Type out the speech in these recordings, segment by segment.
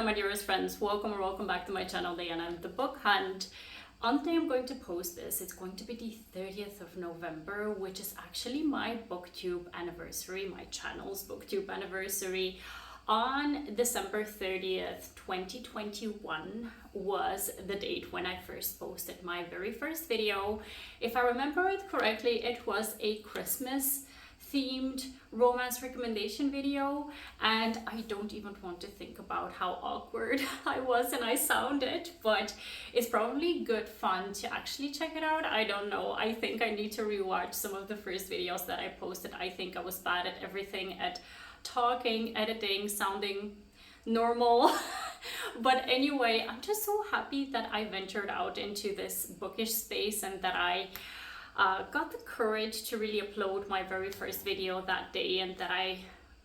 my dearest friends, welcome or welcome back to my channel, Diana the Book Hunt. On the day I'm going to post this, it's going to be the 30th of November, which is actually my Booktube anniversary, my channel's Booktube anniversary. On December 30th, 2021 was the date when I first posted my very first video. If I remember it correctly, it was a Christmas themed romance recommendation video, and I don't even want to think about how awkward I was and I sounded, but it's probably good fun to actually check it out. I don't know, I think I need to rewatch some of the first videos that I posted. I think I was bad at everything, at talking, editing, sounding normal. But anyway, I'm just so happy that I ventured out into this bookish space and that I got the courage to really upload my very first video that day, and that I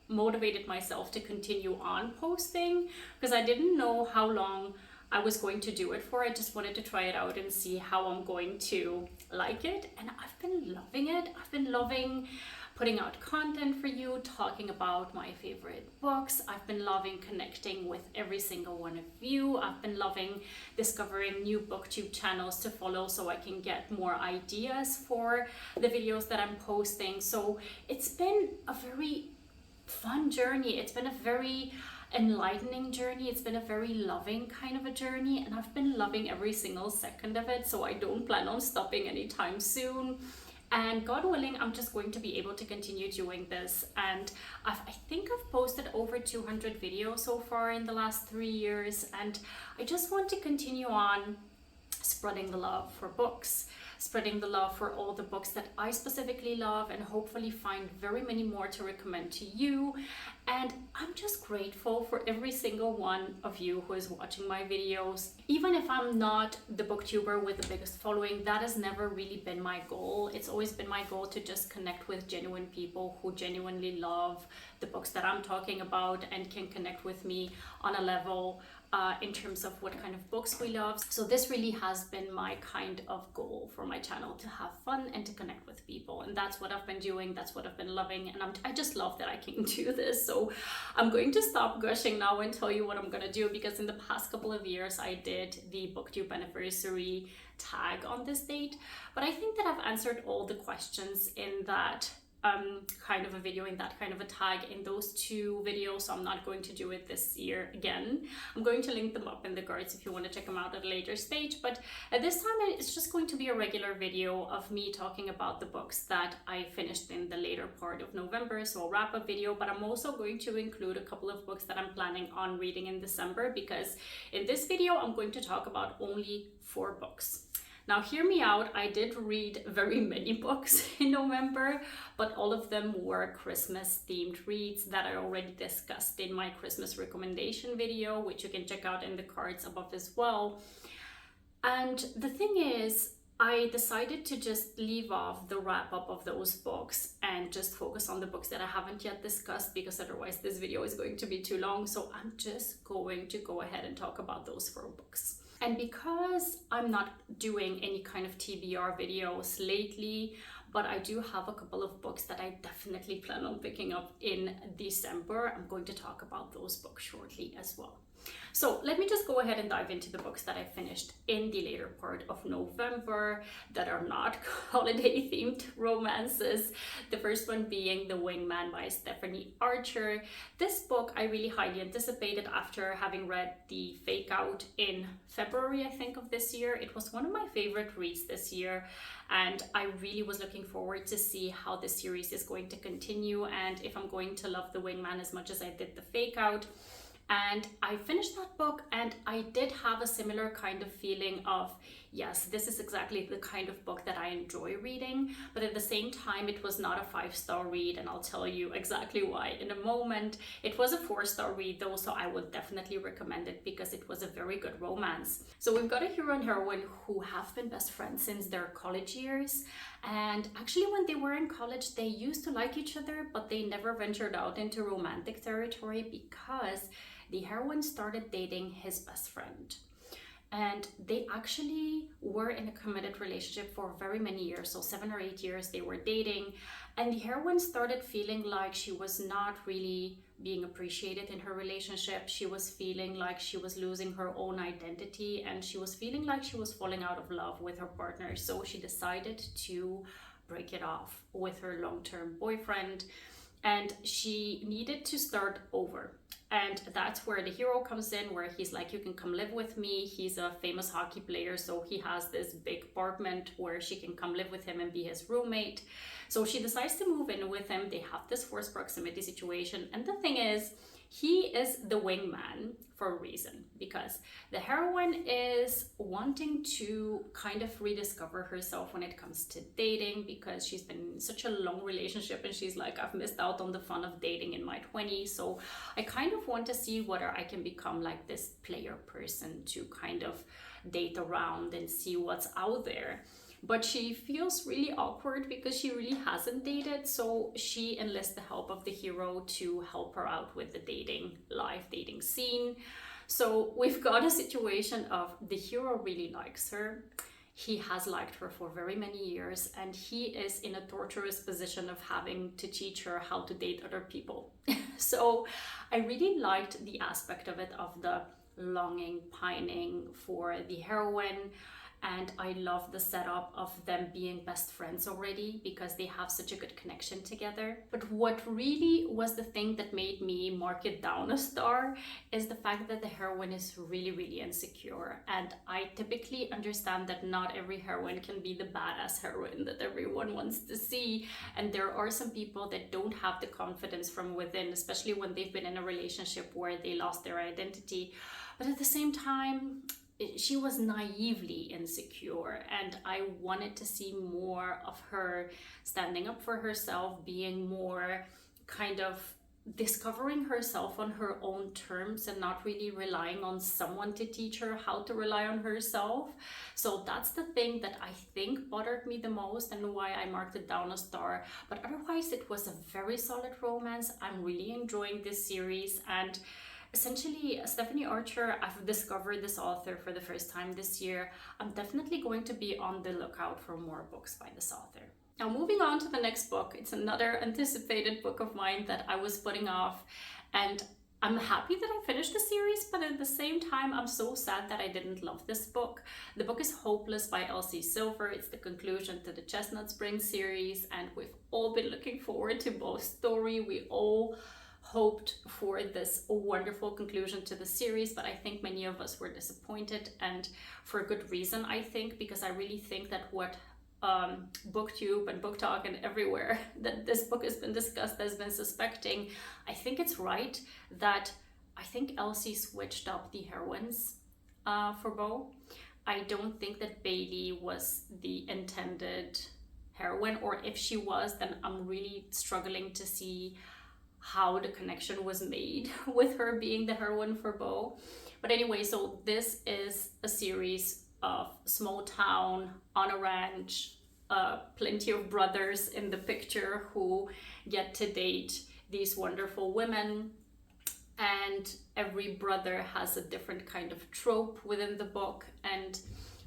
motivated myself to continue on posting because I didn't know how long I was going to do it for. I just wanted to try it out and see how I'm going to like it, and I've been loving it. I've been loving putting out content for you, talking about my favorite books. I've been loving connecting with every single one of you. I've been loving discovering new booktube channels to follow so I can get more ideas for the videos that I'm posting. So it's been a very fun journey. It's been a very enlightening journey. It's been a very loving kind of a journey, and I've been loving every single second of it. So I don't plan on stopping anytime soon. And God willing, I'm just going to be able to continue doing this. And I think I've posted over 200 videos so far in the last 3 years. And I just want to continue on spreading the love for books, spreading the love for all the books that I specifically love, and hopefully find very many more to recommend to you. And I'm just grateful for every single one of you who is watching my videos. Even if I'm not the booktuber with the biggest following, that has never really been my goal. It's always been my goal to just connect with genuine people who genuinely love the books that I'm talking about and can connect with me on a level in terms of what kind of books we love. So this really has been my kind of goal for my channel, to have fun and to connect with people, and that's what I've been doing, that's what I've been loving, and I just love that I can do this. So I'm going to stop gushing now and tell you what I'm gonna do, because in the past couple of years I did the Booktube anniversary tag on this date, but I think that I've answered all the questions in that kind of a video, in that kind of a tag, in those two videos. So I'm not going to do it this year again. I'm going to link them up in the cards if you want to check them out at a later stage, but at this time it's just going to be a regular video of me talking about the books that I finished in the later part of November, so a wrap-up video. But I'm also going to include a couple of books that I'm planning on reading in December, because in this video I'm going to talk about only 4 books. Now, hear me out, I did read very many books in November, but all of them were Christmas themed reads that I already discussed in my Christmas recommendation video, which you can check out in the cards above as well. And the thing is, I decided to just leave off the wrap up of those books and just focus on the books that I haven't yet discussed, because otherwise this video is going to be too long. So I'm just going to go ahead and talk about those 4 books. And because I'm not doing any kind of TBR videos lately, but I do have a couple of books that I definitely plan on picking up in December, I'm going to talk about those books shortly as well. So let me just go ahead and dive into the books that I finished in the later part of November that are not holiday themed romances. The first one being The Wingman by Stephanie Archer. This book I really highly anticipated after having read the Fake Out in February, I think, of this year. It was one of my favorite reads this year, and I really was looking forward to see how the series is going to continue and if I'm going to love The Wingman as much as I did the Fake Out. And I finished that book, and I did have a similar kind of feeling of, yes, this is exactly the kind of book that I enjoy reading, but at the same time it was not a 5-star read, and I'll tell you exactly why in a moment. It was a 4-star read though, so I would definitely recommend it because it was a very good romance. So we've got a hero and heroine who have been best friends since their college years, and actually when they were in college they used to like each other, but they never ventured out into romantic territory because the heroine started dating his best friend. And they actually were in a committed relationship for very many years, so 7 or 8 years they were dating, and the heroine started feeling like she was not really being appreciated in her relationship. She was feeling like she was losing her own identity, and she was feeling like she was falling out of love with her partner. So she decided to break it off with her long-term boyfriend, and she needed to start over. And that's where the hero comes in, where he's like, you can come live with me. He's a famous hockey player, so he has this big apartment where she can come live with him and be his roommate. So she decides to move in with him. They have this forced proximity situation. And the thing is, he is the wingman for a reason, because the heroine is wanting to kind of rediscover herself when it comes to dating, because she's been in such a long relationship and she's like, I've missed out on the fun of dating in my 20s. So I kind of want to see whether I can become like this player person to kind of date around and see what's out there. But she feels really awkward because she really hasn't dated, so she enlists the help of the hero to help her out with the live dating scene. So we've got a situation of the hero really likes her. He has liked her for very many years, and he is in a torturous position of having to teach her how to date other people. So I really liked the aspect of it, of the longing, pining for the heroine. And I love the setup of them being best friends already, because they have such a good connection together. But what really was the thing that made me mark it down a star is the fact that the heroine is really, really insecure. And I typically understand that not every heroine can be the badass heroine that everyone wants to see. And there are some people that don't have the confidence from within, especially when they've been in a relationship where they lost their identity. But at the same time, she was naively insecure, and I wanted to see more of her standing up for herself, being more kind of discovering herself on her own terms and not really relying on someone to teach her how to rely on herself. So that's the thing that I think bothered me the most and why I marked it down a star. But otherwise, it was a very solid romance. I'm really enjoying this series, and essentially, Stephanie Archer, I've discovered this author for the first time this year. I'm definitely going to be on the lookout for more books by this author. Now, moving on to the next book, it's another anticipated book of mine that I was putting off, and I'm happy that I finished the series, but at the same time, I'm so sad that I didn't love this book. The book is Hopeless by Elsie Silver. It's the conclusion to the Chestnut Spring series, and we've all been looking forward to Beau's story. We all hoped for this wonderful conclusion to the series, but I think many of us were disappointed, and for a good reason, I think, because I really think that what Booktube and Book Talk and everywhere that this book has been discussed has been suspecting, I think it's right that I think Elsie switched up the heroines for Beau. I don't think that Bailey was the intended heroine, or if she was, then I'm really struggling to see how the connection was made with her being the heroine for Beau. But anyway, so this is a series of small town on a ranch, plenty of brothers in the picture who get to date these wonderful women, and every brother has a different kind of trope within the book. And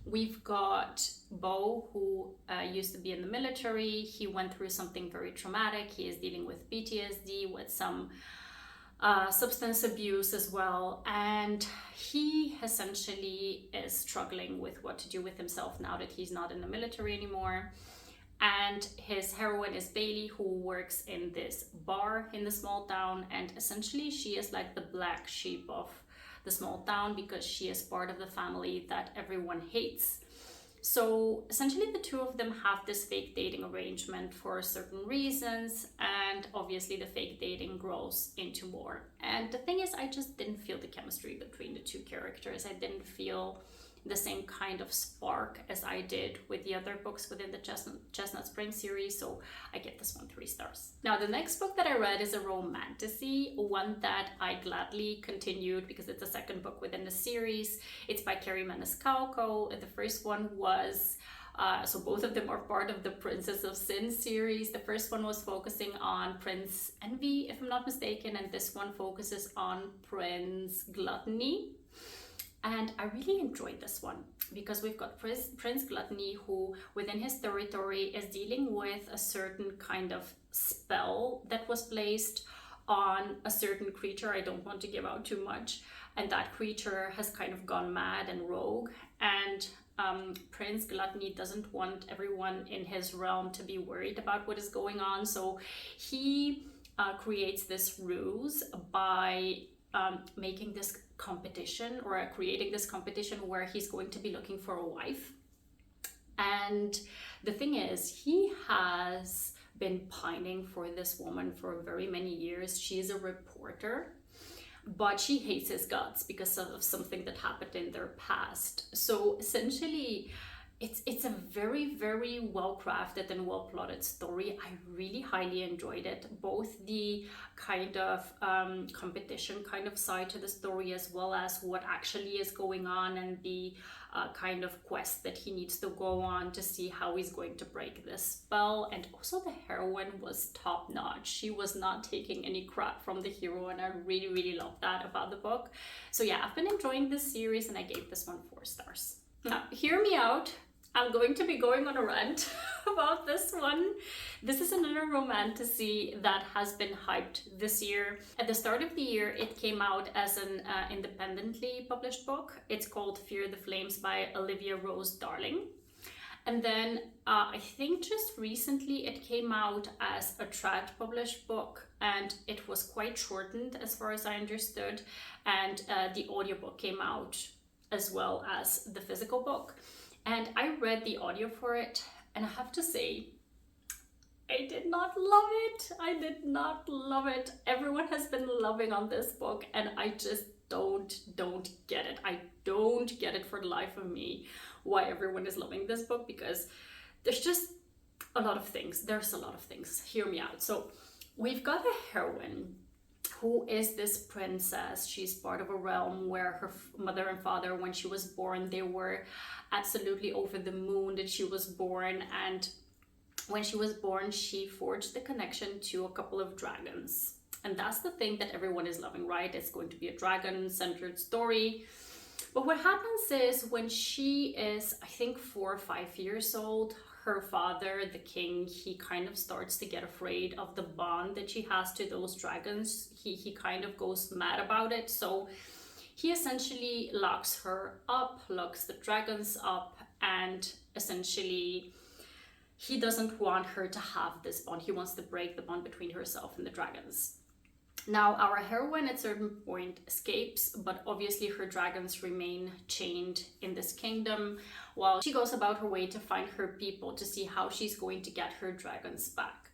we've got Beau, who used to be in the military. He went through something very traumatic. He is dealing with PTSD, with some substance abuse as well. And he essentially is struggling with what to do with himself now that he's not in the military anymore. And his heroine is Bailey, who works in this bar in the small town. And essentially she is like the black sheep of the small town, because she is part of the family that everyone hates. So essentially the two of them have this fake dating arrangement for certain reasons, and obviously the fake dating grows into more. And the thing is, I just didn't feel the chemistry between the two characters. I didn't feel the same kind of spark as I did with the other books within the Chestnut Spring series, so I give this one 3 stars. Now, the next book that I read is a romantasy, one that I gladly continued because it's the second book within the series. It's by Carrie Maniscalco. The first one was so both of them are part of the Princess of Sin series. The first one was focusing on Prince Envy, if I'm not mistaken, and this one focuses on Prince Gluttony. And I really enjoyed this one because we've got Prince Gluttony, who within his territory is dealing with a certain kind of spell that was placed on a certain creature. I don't want to give out too much. And that creature has kind of gone mad and rogue. And Prince Gluttony doesn't want everyone in his realm to be worried about what is going on. So he creates this ruse by making this competition, or creating this competition where he's going to be looking for a wife. And the thing is, he has been pining for this woman for very many years. She is a reporter, but she hates his guts because of something that happened in their past. So essentially, it's a very, very well crafted and well plotted story. I really highly enjoyed it. Both the kind of competition kind of side to the story, as well as what actually is going on, and the kind of quest that he needs to go on to see how he's going to break this spell. And also the heroine was top notch. She was not taking any crap from the hero, and I really, really love that about the book. So yeah, I've been enjoying this series, and I gave this one 4 stars. Now, hear me out. I'm going to be going on a rant about this one. This is another romantasy that has been hyped this year. At the start of the year, it came out as an independently published book. It's called Fear the Flames by Olivia Rose Darling. And then I think just recently it came out as a trad published book, and it was quite shortened as far as I understood. And the audiobook came out as well as the physical book. And I read the audio for it, and I have to say, I did not love it. I did not love it. Everyone has been loving on this book, and I just don't get it. I don't get it for the life of me why everyone is loving this book, because there's just a lot of things. There's a lot of things. Hear me out. So we've got a heroine who is this princess. She's part of a realm where her mother and father, when she was born, they were absolutely over the moon that she was born. And when she was born, she forged the connection to a couple of dragons. And that's the thing that everyone is loving, right? It's going to be a dragon-centered story. But what happens is, when she is, I think, 4 or 5 years old, her father, the king, he kind of starts to get afraid of the bond that she has to those dragons. He kind of goes mad about it. So he essentially locks her up, locks the dragons up, and essentially he doesn't want her to have this bond. He wants to break the bond between herself and the dragons. Now, our heroine at a certain point escapes, but obviously her dragons remain chained in this kingdom while she goes about her way to find her people, to see how she's going to get her dragons back.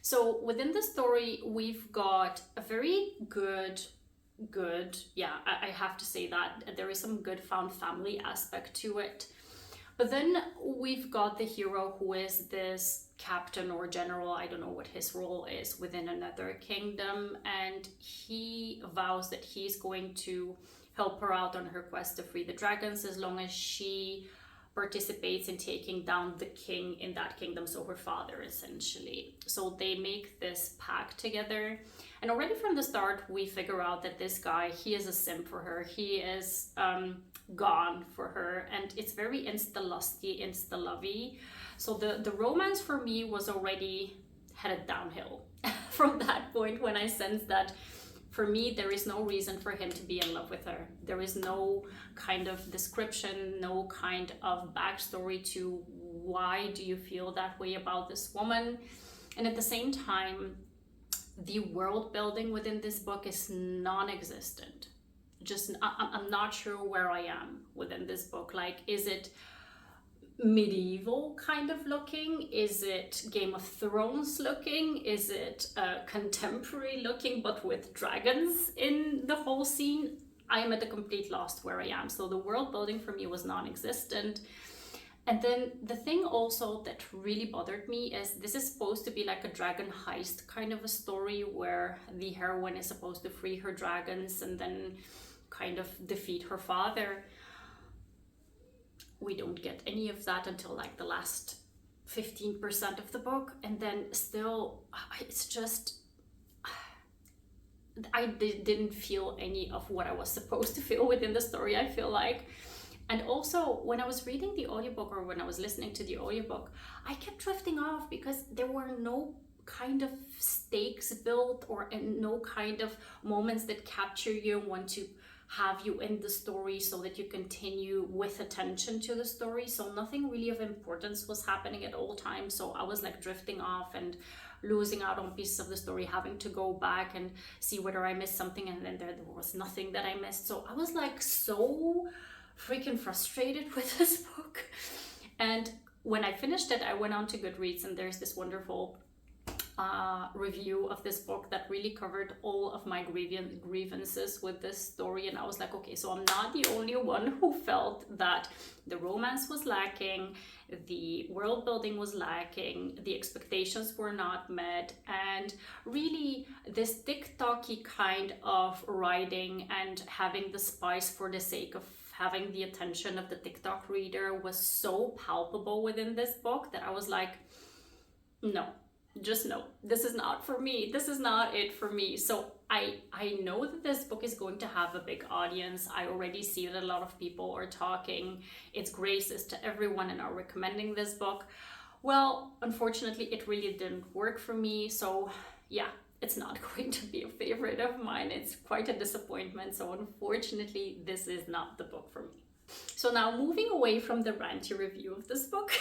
So within the story, we've got a very good, yeah, I have to say that there is some good found family aspect to it. But then we've got the hero, who is this captain or general, I don't know what his role is, within another kingdom, and he vows that he's going to help her out on her quest to free the dragons, as long as she participates in taking down the king in that kingdom, so her father, essentially. So they make this pact together, and already from the start we figure out that this guy, he is a simp for her. He is gone for her, and it's very insta-lusty, insta-lovey. So the romance for me was already headed downhill from that point, when I sensed that for me there is no reason for him to be in love with her. There is no kind of description, no kind of backstory to why do you feel that way about this woman. And at the same time, the world building within this book is non-existent. I'm not sure where I am within this book. Like, is it medieval kind of looking? Is it Game of Thrones looking? Is it contemporary looking but with dragons in the whole scene? I am at a complete loss where I am. So the world building for me was non-existent. And then the thing also that really bothered me is, this is supposed to be like a dragon heist kind of a story, where the heroine is supposed to free her dragons and then kind of defeat her father. We don't get any of that until like the last 15% of the book, and then still it's just, I didn't feel any of what I was supposed to feel within the story, I feel like. And also, when I was reading the audiobook, or when I was listening to the audiobook, I kept drifting off because there were no kind of stakes built or no kind of moments that capture you and want to have you in the story so that you continue with attention to the story. So nothing really of importance was happening at all times. So I was like drifting off and losing out on pieces of the story, having to go back and see whether I missed something, and then there was nothing that I missed. So I was like so freaking frustrated with this book. And when I finished it, I went on to Goodreads, and there's this wonderful review of this book that really covered all of my grievances with this story. And I was like, okay, so I'm not the only one who felt that the romance was lacking, the world building was lacking, the expectations were not met, and really this TikTok-y kind of writing and having the spice for the sake of having the attention of the TikTok reader was so palpable within this book that I was like, no, just no, this is not for me. This is not it for me. So I know that this book is going to have a big audience. I already see that a lot of people are talking its graces to everyone and are recommending this book. Well, unfortunately, it really didn't work for me. So yeah, it's not going to be a favorite of mine. It's quite a disappointment. So unfortunately, this is not the book for me. So now moving away from the ranty review of this book,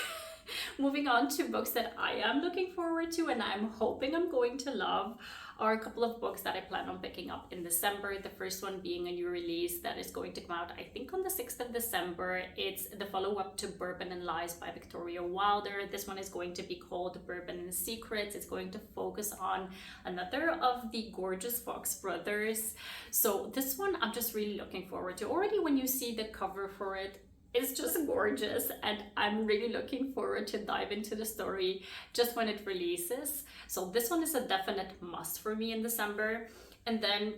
moving on to books that I am looking forward to and I'm hoping I'm going to love are a couple of books that I plan on picking up in December. The first one being a new release that is going to come out, I think, on the 6th of December. It's the follow-up to Bourbon and Lies by Victoria Wilder. This one is going to be called Bourbon and Secrets. It's going to focus on another of the gorgeous Fox brothers. So this one I'm just really looking forward to. Already when you see the cover for it, it's just gorgeous, and I'm really looking forward to dive into the story just when it releases. So this one is a definite must for me in December. And then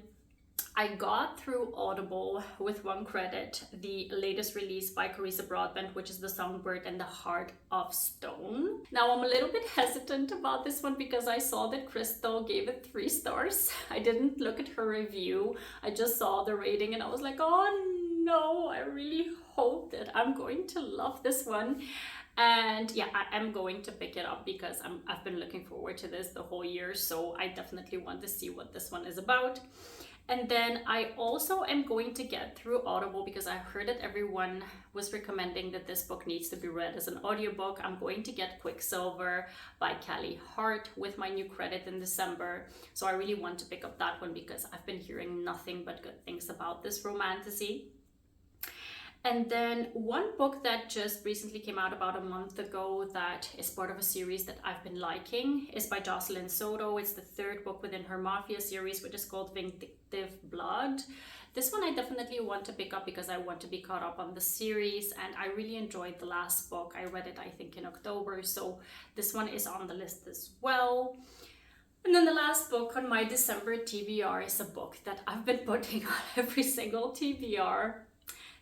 I got through Audible with one credit the latest release by Carissa Broadbent, which is The Songbird and the Heart of Stone. Now I'm a little bit hesitant about this one because I saw that Crystal gave it 3 stars. I didn't look at her review. I just saw the rating and I was like, oh no, I really hope that I'm going to love this one. And yeah, I am going to pick it up because I've been looking forward to this the whole year. So I definitely want to see what this one is about. And then I also am going to get through Audible because I heard that everyone was recommending that this book needs to be read as an audiobook. I'm going to get Quicksilver by Callie Hart with my new credit in December. So I really want to pick up that one because I've been hearing nothing but good things about this romantasy. And then one book that just recently came out about a month ago that is part of a series that I've been liking is by Jocelyn Soto. It's the 3rd book within her Mafia series, which is called Vindictive Blood. This one I definitely want to pick up because I want to be caught up on the series, and I really enjoyed the last book. I read it, I think, in October, so this one is on the list as well. And then the last book on my December TBR is a book that I've been putting on every single TBR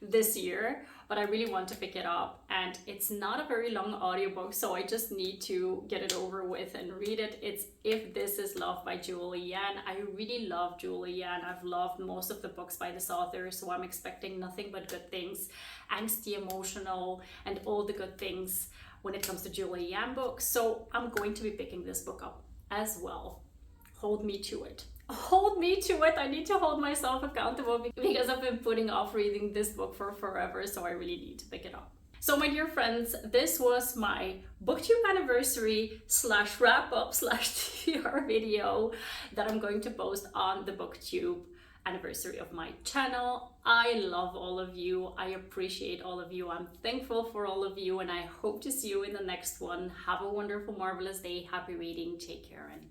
this year, but I really want to pick it up, and it's not a very long audiobook, so I just need to get it over with and read it. It's If This Is Love by Julie Yan. I really love Julie Yan. I've loved most of the books by this author, so I'm expecting nothing but good things, angsty, emotional, and all the good things when it comes to Julie Yan books. So I'm going to be picking this book up as well. Hold me to it. Hold me to it. I need to hold myself accountable because I've been putting off reading this book for forever, so I really need to pick it up. So my dear friends, this was my Booktube anniversary / wrap up / TBR video that I'm going to post on the Booktube anniversary of my channel. I love all of you. I appreciate all of you. I'm thankful for all of you, and I hope to see you in the next one. Have a wonderful, marvelous day. Happy reading. Take care, and